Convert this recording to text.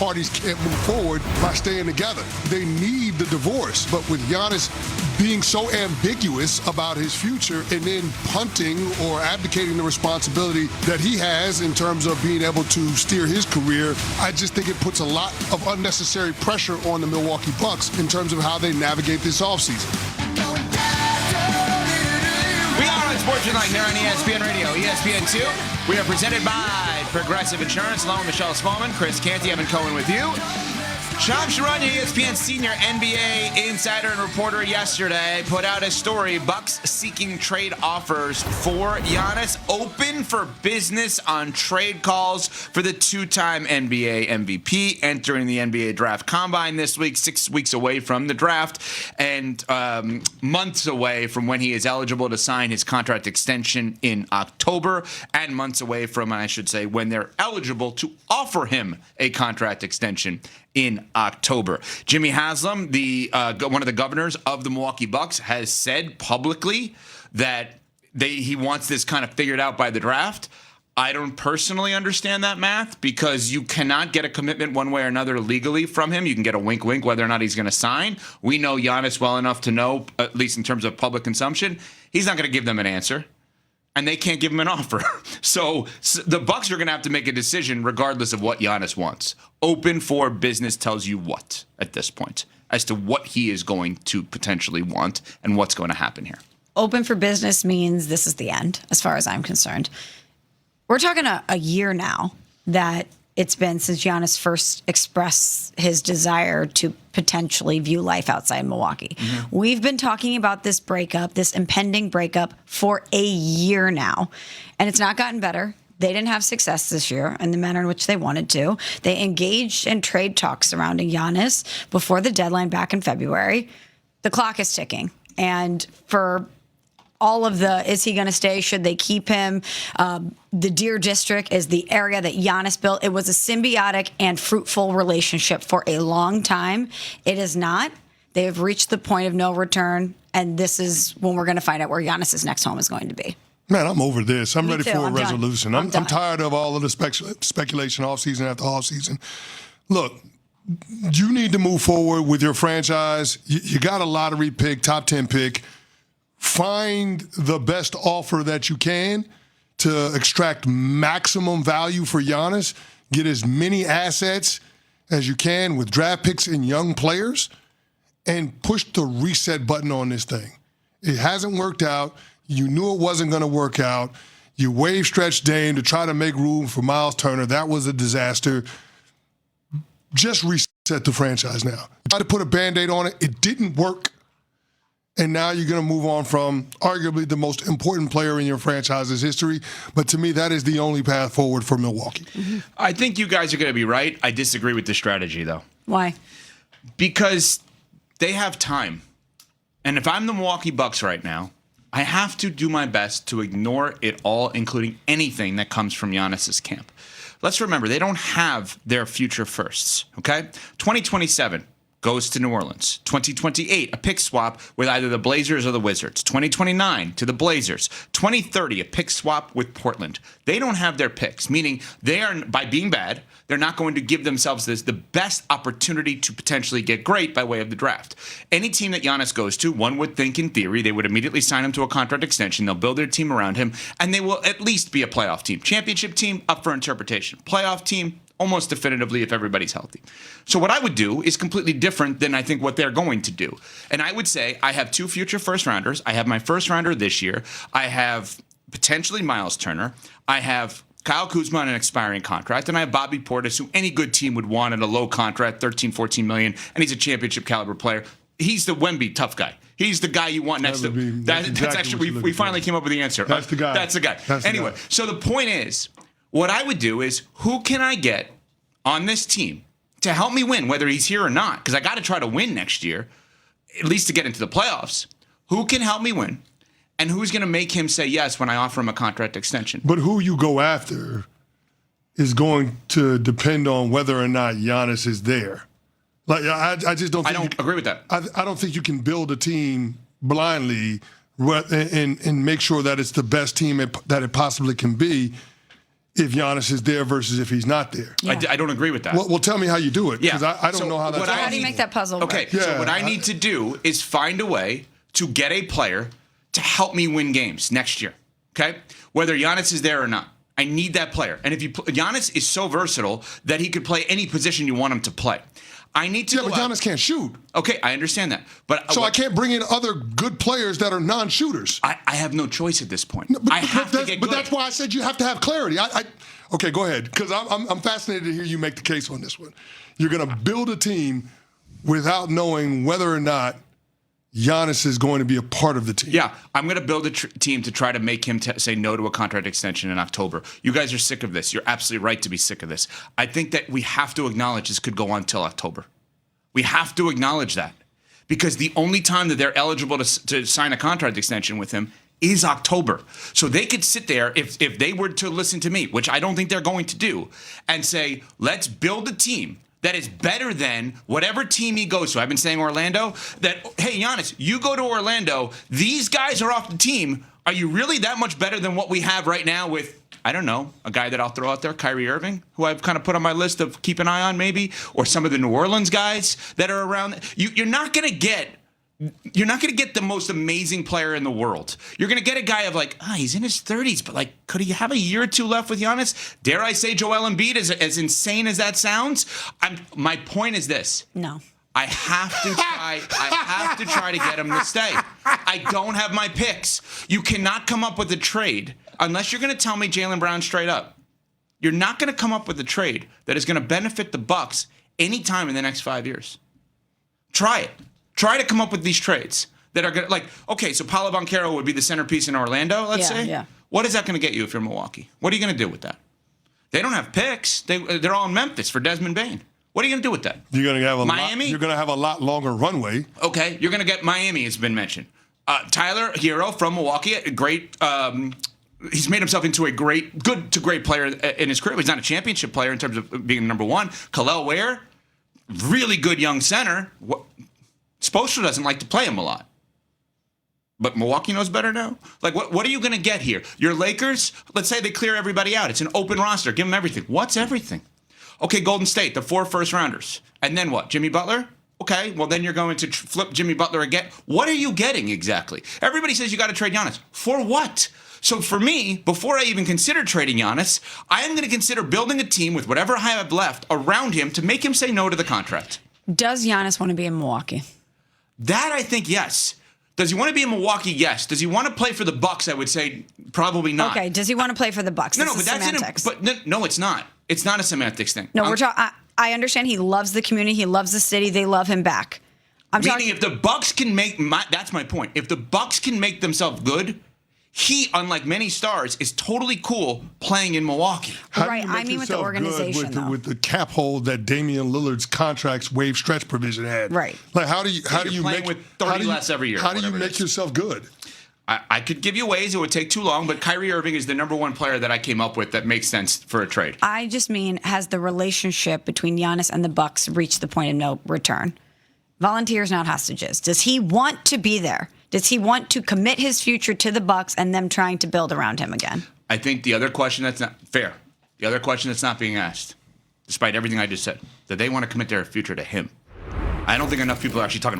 parties can't move forward by staying together. They need the divorce. But with Giannis being so ambiguous about his future and then punting or abdicating the responsibility that he has in terms of being able to steer his career, I just think it puts a lot of unnecessary pressure on the Milwaukee Bucks in terms of how they navigate this offseason. We are on Sports Tonight here on ESPN Radio, ESPN2. We are presented by Progressive Insurance. Hello, Michelle Spallman, Chris Canty, Evan Cohen with you. Charania, ESPN senior NBA insider and reporter, yesterday put out a story. Bucks seeking trade offers for Giannis, open for business on trade calls for the two-time NBA MVP, entering the NBA draft combine this week, 6 weeks away from the draft, and months away from when he is eligible to sign his contract extension in October, and months away from, I should say, when they're eligible to offer him a contract extension in October. Jimmy Haslam, one of the governors of the Milwaukee Bucks, has said publicly that he wants this kind of figured out by the draft. I don't personally understand that math, because you cannot get a commitment one way or another legally from him. You can get a wink-wink whether or not he's going to sign. We know Giannis well enough to know, at least in terms of public consumption, he's not going to give them an answer. And they can't give him an offer. So the Bucks are going to have to make a decision regardless of what Giannis wants. Open for business tells you what at this point as to what he is going to potentially want and what's going to happen here. Open for business means this is the end, as far as I'm concerned. We're talking a year now that it's been since Giannis first expressed his desire to potentially view life outside Milwaukee. Mm-hmm. We've been talking about this breakup, this impending breakup, for a year now, and it's not gotten better. They didn't have success this year in the manner in which they wanted to. They engaged in trade talks surrounding Giannis before the deadline back in February. The clock is ticking, and for all of is he going to stay? Should they keep him? The Deer District is the area that Giannis built. It was a symbiotic and fruitful relationship for a long time. It is not. They have reached the point of no return, and this is when we're going to find out where Giannis's next home is going to be. Man, I'm over this. I'm ready too. for a I'm resolution. I'm tired of all of the speculation offseason after offseason. Look, you need to move forward with your franchise. You got a lottery pick, top 10 pick. Find the best offer that you can to extract maximum value for Giannis. Get as many assets as you can with draft picks and young players, and push the reset button on this thing. It hasn't worked out. You knew it wasn't going to work out. You wave stretch Dame to try to make room for Miles Turner. That was a disaster. Just reset the franchise now. Try to put a Band-Aid on it. It didn't work. And now you're going to move on from arguably the most important player in your franchise's history. But to me, that is the only path forward for Milwaukee. Mm-hmm. I think you guys are going to be right. I disagree with the strategy, though. Why? Because they have time. And if I'm the Milwaukee Bucks right now, I have to do my best to ignore it all, including anything that comes from Giannis's camp. Let's remember, they don't have their future firsts, okay? 2027. Goes to New Orleans. 2028, a pick swap with either the Blazers or the Wizards. 2029 to the Blazers. 2030, a pick swap with Portland. They don't have their picks, meaning they are, by being bad, they're not going to give themselves the best opportunity to potentially get great by way of the draft. Any team that Giannis goes to, one would think in theory, they would immediately sign him to a contract extension. They'll build their team around him, and they will at least be a playoff team. Championship team, up for interpretation. Playoff team, almost definitively if everybody's healthy. So what I would do is completely different than I think what they're going to do. And I would say I have two future first-rounders. I have my first-rounder this year. I have potentially Miles Turner. I have Kyle Kuzma on an expiring contract. And I have Bobby Portis, who any good team would want at a low contract, $13, $14 million, and he's a championship-caliber player. He's the Wemby tough guy. He's the guy you want next to. That's actually, we finally came up with the answer. That's the guy. That's the guy. Anyway, so the point is, what I would do is, who can I get on this team to help me win, whether he's here or not? Because I got to try to win next year, at least to get into the playoffs. Who can help me win? And who's going to make him say yes when I offer him a contract extension? But who you go after is going to depend on whether or not Giannis is there. Like I just don't think I don't agree with that. I don't think you can build a team blindly and make sure that it's the best team that it possibly can be if Giannis is there versus if he's not there. Yeah. I don't agree with that. Well, tell me how you do it, because I don't So know how that's How do you make that puzzle work? Okay, so Yeah, what I need to do is find a way to get a player to help me win games next year. Okay, whether Giannis is there or not, I need that player. And if Giannis is so versatile that he could play any position you want him to play. I need to. Yeah, but Giannis can't shoot. Okay, I understand that, but So I can't bring in other good players that are non-shooters. I have no choice at this point. But, I have to get but good. that's why I said you have to have clarity. Okay, go ahead, because I'm fascinated to hear you make the case on this one. You're going to build a team without knowing whether or not Giannis is going to be a part of the team. Yeah, I'm going to build a team to try to make him say no to a contract extension in October. You guys are sick of this. You're absolutely right to be sick of this. I think that we have to acknowledge this could go on till October. We have to acknowledge that, because the only time that they're eligible to sign a contract extension with him is October. So they could sit there, if they were to listen to me, which I don't think they're going to do, and say, let's build a team that is better than whatever team he goes to. I've been saying Orlando, that, hey, Giannis, you go to Orlando, these guys are off the team. Are you really that much better than what we have right now with, I don't know, a guy that I'll throw out there, Kyrie Irving, who I've kind of put on my list of keep an eye on maybe, or some of the New Orleans guys that are around. You're not going to get the most amazing player in the world. You're going to get a guy of like, he's in his 30s, but like, could he have a year or two left with Giannis? Dare I say Joel Embiid, as insane as that sounds? My point is this. No. I have to try to get him to stay. I don't have my picks. You cannot come up with a trade unless you're going to tell me Jaylen Brown straight up. You're not going to come up with a trade that is going to benefit the Bucks anytime in the next 5 years. Try it. Try to come up with these trades that are going to, like, okay, so Paolo Banchero would be the centerpiece in Orlando, let's say. Yeah. What is that going to get you if you're Milwaukee? What are you going to do with that? They don't have picks. They're all in Memphis for Desmond Bain. What are you going to do with that? You're going to have Miami? You're going to have a lot longer runway. Okay, you're going to get Miami, has been mentioned. Tyler Hero from Milwaukee, a great. He's made himself into a good to great player in his career. He's not a championship player in terms of being number one. Khalil Ware, really good young center. Spoelstra doesn't like to play him a lot. But Milwaukee knows better now? Like, what are you going to get here? Your Lakers, let's say they clear everybody out. It's an open roster. Give them everything. What's everything? Okay, Golden State, the 4 first-rounders. And then what? Jimmy Butler? Okay, well, then you're going to flip Jimmy Butler again. What are you getting exactly? Everybody says you got to trade Giannis. For what? So for me, before I even consider trading Giannis, I am going to consider building a team with whatever I have left around him to make him say no to the contract. Does Giannis want to be in Milwaukee? That I think, yes. Does he want to be in Milwaukee? Yes. Does he want to play for the Bucks? I would say probably not. Okay. Does he want to play for the Bucks? No, This but is that's semantics. no, it's not. It's not a semantics thing. No, I understand he loves the community. He loves the city. They love him back. Meaning, if the Bucks can that's my point. If the Bucks can make themselves good, he, unlike many stars, is totally cool playing in Milwaukee. How do Right, you make I mean with the yourself organization, good though. with the cap hold that Damian Lillard's contract's waive stretch provision had. Right. Like, how do you You're playing with 30 less every year, How do you whatever it make is. yourself good? I could give you ways. It would take too long, but Kyrie Irving is the number one player that I came up with that makes sense for a trade. I just mean, has the relationship between Giannis and the Bucks reached the point of no return? Volunteers, not hostages. Does he want to be there? Does he want to commit his future to the Bucks and them trying to build around him again? I think the other question that's not fair, the other question that's not being asked, despite everything I just said, that they want to commit their future to him. I don't think enough people are actually talking about